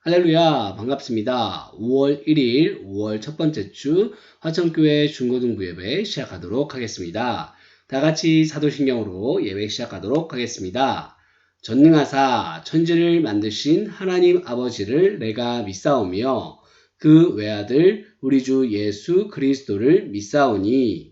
할렐루야, 반갑습니다. 5월 1일, 5월 첫 번째 주 화천교회 중고등부 예배 시작하도록 하겠습니다. 다 같이 사도신경으로 예배 시작하도록 하겠습니다. 전능하사 천지를 만드신 하나님 아버지를 내가 믿사오며 그 외아들 우리 주 예수 그리스도를 믿사오니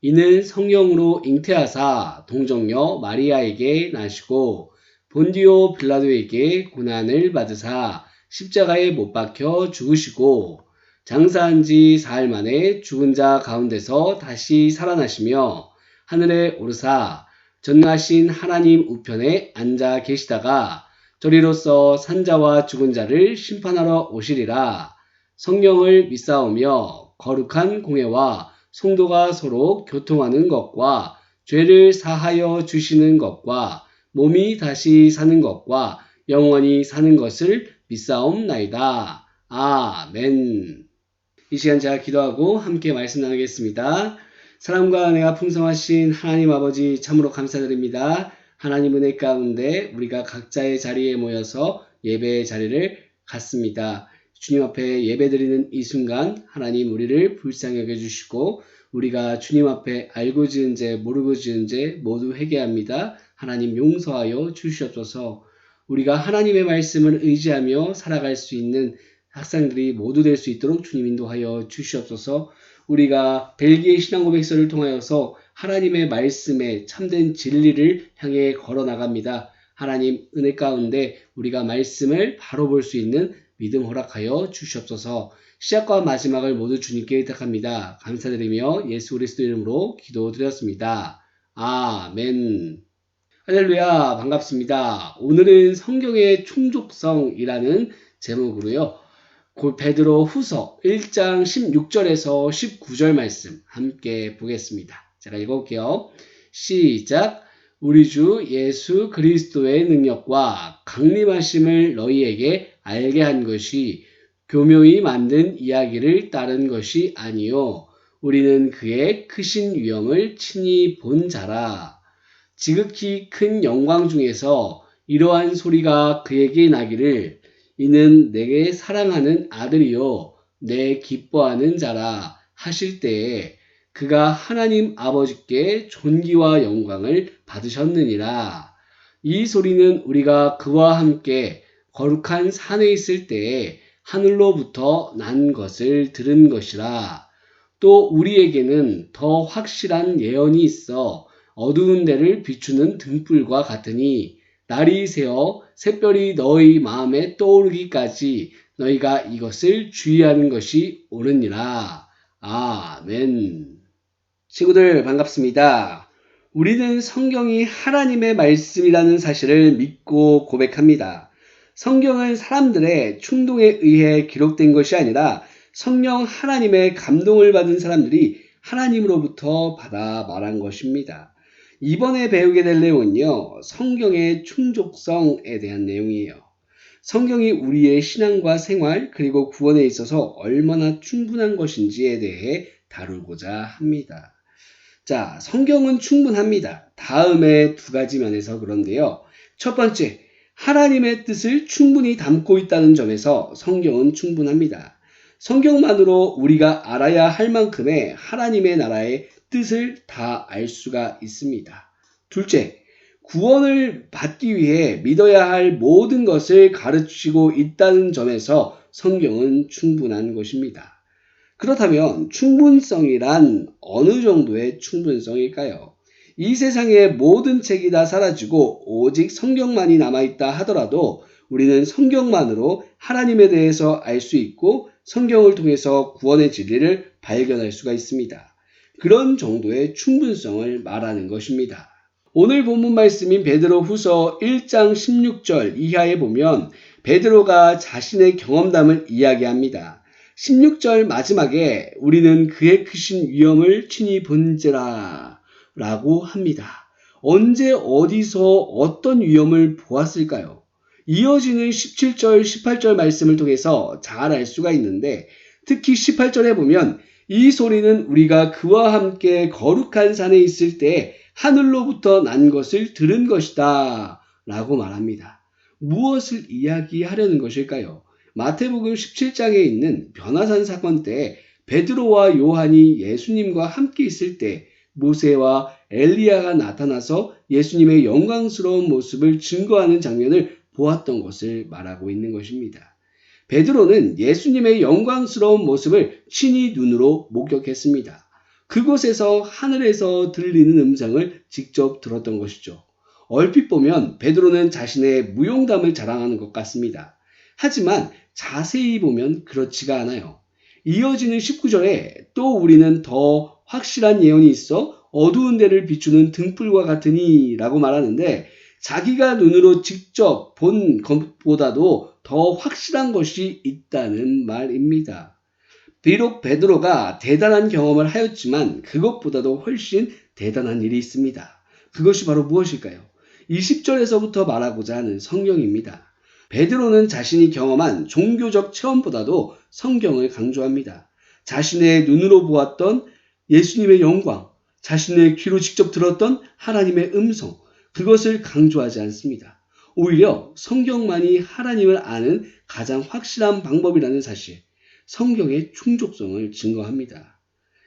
이는 성령으로 잉태하사 동정녀 마리아에게 나시고 본디오 빌라도에게 고난을 받으사 십자가에 못 박혀 죽으시고 장사한 지 사흘 만에 죽은 자 가운데서 다시 살아나시며 하늘에 오르사 전능하신 하나님 우편에 앉아 계시다가 저리로서 산자와 죽은 자를 심판하러 오시리라. 성령을 믿사오며 거룩한 공회와 성도가 서로 교통하는 것과 죄를 사하여 주시는 것과 몸이 다시 사는 것과 영원히 사는 것을 믿사옵나이다. 아멘. 이 시간 제가 기도하고 함께 말씀 나누겠습니다. 사랑과 은혜가 풍성하신 하나님 아버지 참으로 감사드립니다. 하나님 은혜 가운데 우리가 각자의 자리에 모여서 예배의 자리를 갖습니다. 주님 앞에 예배드리는 이 순간 하나님 우리를 불쌍히 여겨주시고 우리가 주님 앞에 알고 지은 죄 모르고 지은 죄 모두 회개합니다. 하나님 용서하여 주시옵소서. 우리가 하나님의 말씀을 의지하며 살아갈 수 있는 학생들이 모두 될 수 있도록 주님 인도하여 주시옵소서. 우리가 벨기에 신앙고백서를 통하여서 하나님의 말씀에 참된 진리를 향해 걸어나갑니다. 하나님 은혜 가운데 우리가 말씀을 바로 볼 수 있는 믿음 허락하여 주시옵소서. 시작과 마지막을 모두 주님께 의탁합니다. 감사드리며 예수 그리스도 이름으로 기도드렸습니다. 아멘. 할렐루야, 반갑습니다. 오늘은 성경의 충족성이라는 제목으로요. 베드로 후서 1장 16절에서 19절 말씀 함께 보겠습니다. 제가 읽어볼게요. 시작. 우리 주 예수 그리스도의 능력과 강림하심을 너희에게 알게 한 것이 교묘히 만든 이야기를 따른 것이 아니요 우리는 그의 크신 위엄을 친히 본 자라. 지극히 큰 영광 중에서 이러한 소리가 그에게 나기를 이는 내게 사랑하는 아들이요 내 기뻐하는 자라 하실 때에 그가 하나님 아버지께 존귀와 영광을 받으셨느니라. 이 소리는 우리가 그와 함께 거룩한 산에 있을 때에 하늘로부터 난 것을 들은 것이라. 또 우리에게는 더 확실한 예언이 있어 어두운 데를 비추는 등불과 같으니 날이 새어 샛별이 너희 마음에 떠오르기까지 너희가 이것을 주의하는 것이 옳으니라. 아멘. 친구들 반갑습니다. 우리는 성경이 하나님의 말씀이라는 사실을 믿고 고백합니다. 성경은 사람들의 충동에 의해 기록된 것이 아니라 성령 하나님의 감동을 받은 사람들이 하나님으로부터 받아 말한 것입니다. 이번에 배우게 될 내용은요, 성경의 충족성에 대한 내용이에요. 성경이 우리의 신앙과 생활 그리고 구원에 있어서 얼마나 충분한 것인지에 대해 다루고자 합니다. 자, 성경은 충분합니다. 다음에 두 가지 면에서 그런데요. 첫 번째, 하나님의 뜻을 충분히 담고 있다는 점에서 성경은 충분합니다. 성경만으로 우리가 알아야 할 만큼의 하나님의 나라의 뜻을 다 알 수가 있습니다. 둘째, 구원을 받기 위해 믿어야 할 모든 것을 가르치고 있다는 점에서 성경은 충분한 것입니다. 그렇다면 충분성이란 어느 정도의 충분성일까요? 이 세상의 모든 책이 다 사라지고 오직 성경만이 남아있다 하더라도 우리는 성경만으로 하나님에 대해서 알 수 있고 성경을 통해서 구원의 진리를 발견할 수가 있습니다. 그런 정도의 충분성을 말하는 것입니다. 오늘 본문 말씀인 베드로 후서 1장 16절 이하에 보면 베드로가 자신의 경험담을 이야기합니다. 16절 마지막에 우리는 그의 크신 위엄을 친히 본지라 라고 합니다. 언제 어디서 어떤 위엄을 보았을까요? 이어지는 17절 18절 말씀을 통해서 잘 알 수가 있는데 특히 18절에 보면 이 소리는 우리가 그와 함께 거룩한 산에 있을 때 하늘로부터 난 것을 들은 것이다 라고 말합니다. 무엇을 이야기하려는 것일까요? 마태복음 17장에 있는 변화산 사건 때 베드로와 요한이 예수님과 함께 있을 때 모세와 엘리야가 나타나서 예수님의 영광스러운 모습을 증거하는 장면을 보았던 것을 말하고 있는 것입니다. 베드로는 예수님의 영광스러운 모습을 친히 눈으로 목격했습니다. 그곳에서 하늘에서 들리는 음성을 직접 들었던 것이죠. 얼핏 보면 베드로는 자신의 무용담을 자랑하는 것 같습니다. 하지만 자세히 보면 그렇지가 않아요. 이어지는 19절에 또 우리는 더 확실한 예언이 있어 어두운 데를 비추는 등불과 같으니 라고 말하는데 자기가 눈으로 직접 본 것보다도 더 확실한 것이 있다는 말입니다. 비록 베드로가 대단한 경험을 하였지만 그것보다도 훨씬 대단한 일이 있습니다. 그것이 바로 무엇일까요? 20절에서부터 말하고자 하는 성경입니다. 베드로는 자신이 경험한 종교적 체험보다도 성경을 강조합니다. 자신의 눈으로 보았던 예수님의 영광, 자신의 귀로 직접 들었던 하나님의 음성, 그것을 강조하지 않습니다. 오히려 성경만이 하나님을 아는 가장 확실한 방법이라는 사실, 성경의 충족성을 증거합니다.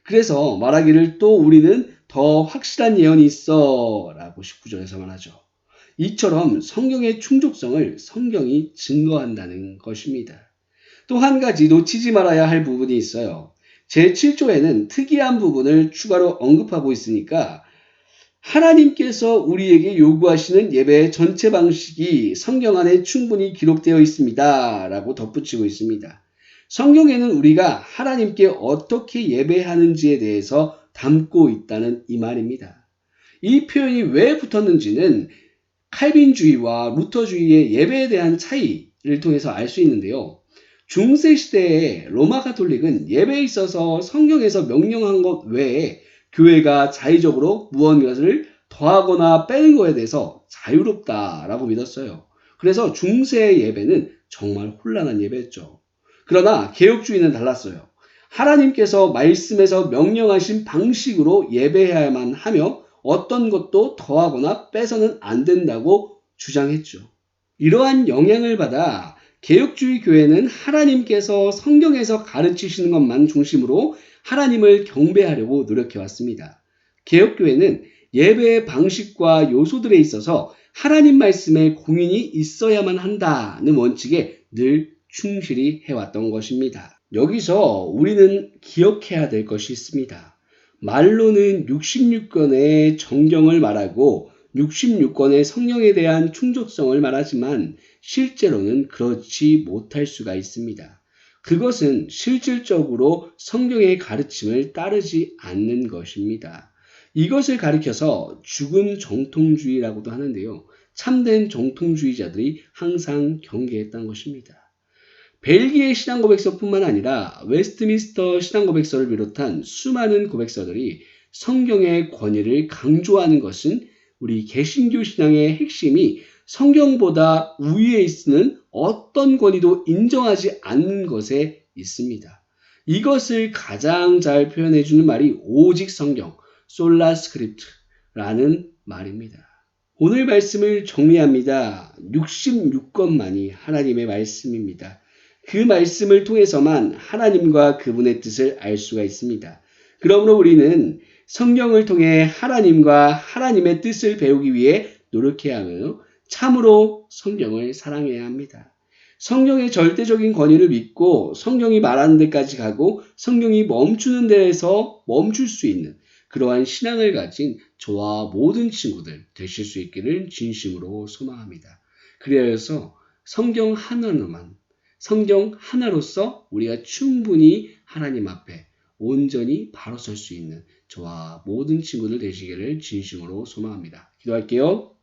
그래서 말하기를 또 우리는 더 확실한 예언이 있어 라고 19절에서 말하죠. 이처럼 성경의 충족성을 성경이 증거한다는 것입니다. 또 한 가지 놓치지 말아야 할 부분이 있어요. 제7조에는 특이한 부분을 추가로 언급하고 있으니까 하나님께서 우리에게 요구하시는 예배의 전체 방식이 성경 안에 충분히 기록되어 있습니다 라고 덧붙이고 있습니다. 성경에는 우리가 하나님께 어떻게 예배하는지에 대해서 담고 있다는 이 말입니다. 이 표현이 왜 붙었는지는 칼빈주의와 루터주의의 예배에 대한 차이를 통해서 알 수 있는데요. 중세 시대의 로마 가톨릭은 예배에 있어서 성경에서 명령한 것 외에 교회가 자의적으로 무언가를 더하거나 빼는 것에 대해서 자유롭다라고 믿었어요. 그래서 중세의 예배는 정말 혼란한 예배였죠. 그러나 개혁주의는 달랐어요. 하나님께서 말씀에서 명령하신 방식으로 예배해야만 하며 어떤 것도 더하거나 빼서는 안 된다고 주장했죠. 이러한 영향을 받아 개혁주의 교회는 하나님께서 성경에서 가르치시는 것만 중심으로 하나님을 경배하려고 노력해왔습니다. 개혁교회는 예배의 방식과 요소들에 있어서 하나님 말씀에 공인이 있어야만 한다는 원칙에 늘 충실히 해왔던 것입니다. 여기서 우리는 기억해야 될 것이 있습니다. 말로는 66권의 정경을 말하고 66권의 성령에 대한 충족성을 말하지만 실제로는 그렇지 못할 수가 있습니다. 그것은 실질적으로 성경의 가르침을 따르지 않는 것입니다. 이것을 가리켜서 죽은 정통주의라고도 하는데요. 참된 정통주의자들이 항상 경계했던 것입니다. 벨기에 신앙고백서뿐만 아니라 웨스트민스터 신앙고백서를 비롯한 수많은 고백서들이 성경의 권위를 강조하는 것은 우리 개신교 신앙의 핵심이 성경보다 우위에 있는 어떤 권위도 인정하지 않는 것에 있습니다. 이것을 가장 잘 표현해주는 말이 오직 성경, 솔라 스크립트라는 말입니다. 오늘 말씀을 정리합니다. 66권만이 하나님의 말씀입니다. 그 말씀을 통해서만 하나님과 그분의 뜻을 알 수가 있습니다. 그러므로 우리는 성경을 통해 하나님과 하나님의 뜻을 배우기 위해 노력해야 하며 참으로 성경을 사랑해야 합니다. 성경의 절대적인 권위를 믿고 성경이 말하는 데까지 가고 성경이 멈추는 데에서 멈출 수 있는 그러한 신앙을 가진 저와 모든 친구들 되실 수 있기를 진심으로 소망합니다. 그래서 성경 하나로서 우리가 충분히 하나님 앞에 온전히 바로 설 수 있는 저와 모든 친구들 되시기를 진심으로 소망합니다. 기도할게요.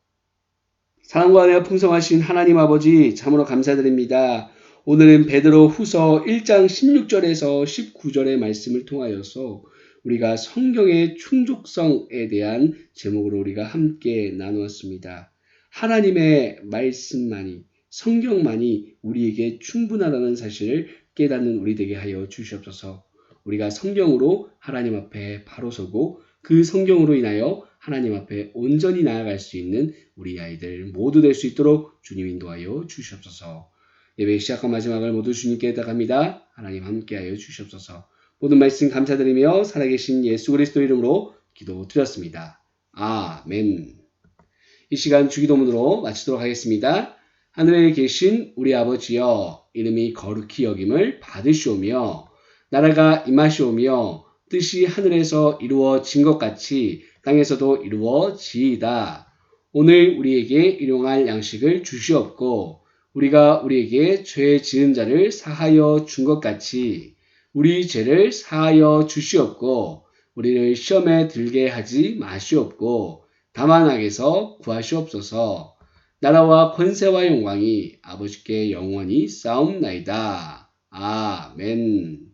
사랑과 은혜가 풍성하신 하나님 아버지 참으로 감사드립니다. 오늘은 베드로 후서 1장 16절에서 19절의 말씀을 통하여서 우리가 성경의 충족성에 대한 제목으로 우리가 함께 나누었습니다. 하나님의 말씀만이 성경만이 우리에게 충분하다는 사실을 깨닫는 우리 되게 하여 주시옵소서. 우리가 성경으로 하나님 앞에 바로 서고 그 성경으로 인하여 하나님 앞에 온전히 나아갈 수 있는 우리 아이들 모두 될 수 있도록 주님 인도하여 주시옵소서. 예배 시작과 마지막을 모두 주님께 따갑니다. 하나님 함께하여 주시옵소서. 모든 말씀 감사드리며 살아계신 예수 그리스도 이름으로 기도드렸습니다. 아멘. 이 시간 주기도문으로 마치도록 하겠습니다. 하늘에 계신 우리 아버지여, 이름이 거룩히 여김을 받으시오며 나라가 임하시오며 뜻이 하늘에서 이루어진 것 같이 땅에서도 이루어지이다. 오늘 우리에게 일용할 양식을 주시옵고 우리가 우리에게 죄 지은 자를 사하여 준 것 같이 우리 죄를 사하여 주시옵고 우리를 시험에 들게 하지 마시옵고 다만 악에서 구하시옵소서. 나라와 권세와 영광이 아버지께 영원히 싸움나이다. 아멘.